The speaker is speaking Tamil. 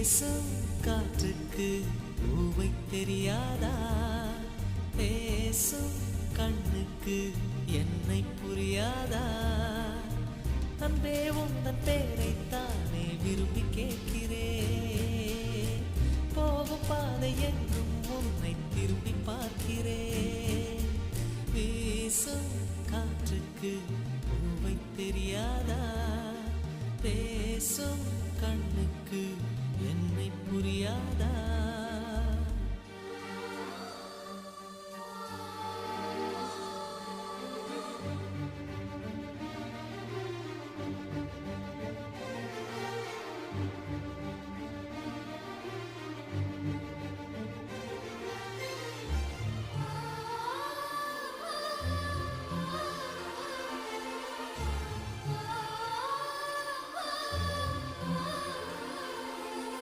வீசும் காற்றுக்கு பூவை தெரியாதா? பேசும் கண்ணுக்கு என்னை புரியாதா? அன்பே உந்தன் பேரைத்தானே விரும்பி கேட்கிறேன். போகும் பாதை எங்கும் உன்னை திரும்பி பார்க்கிறேன். வீசும் காற்றுக்கு பூவை தெரியாதா? பேசும் கண்ணுக்கு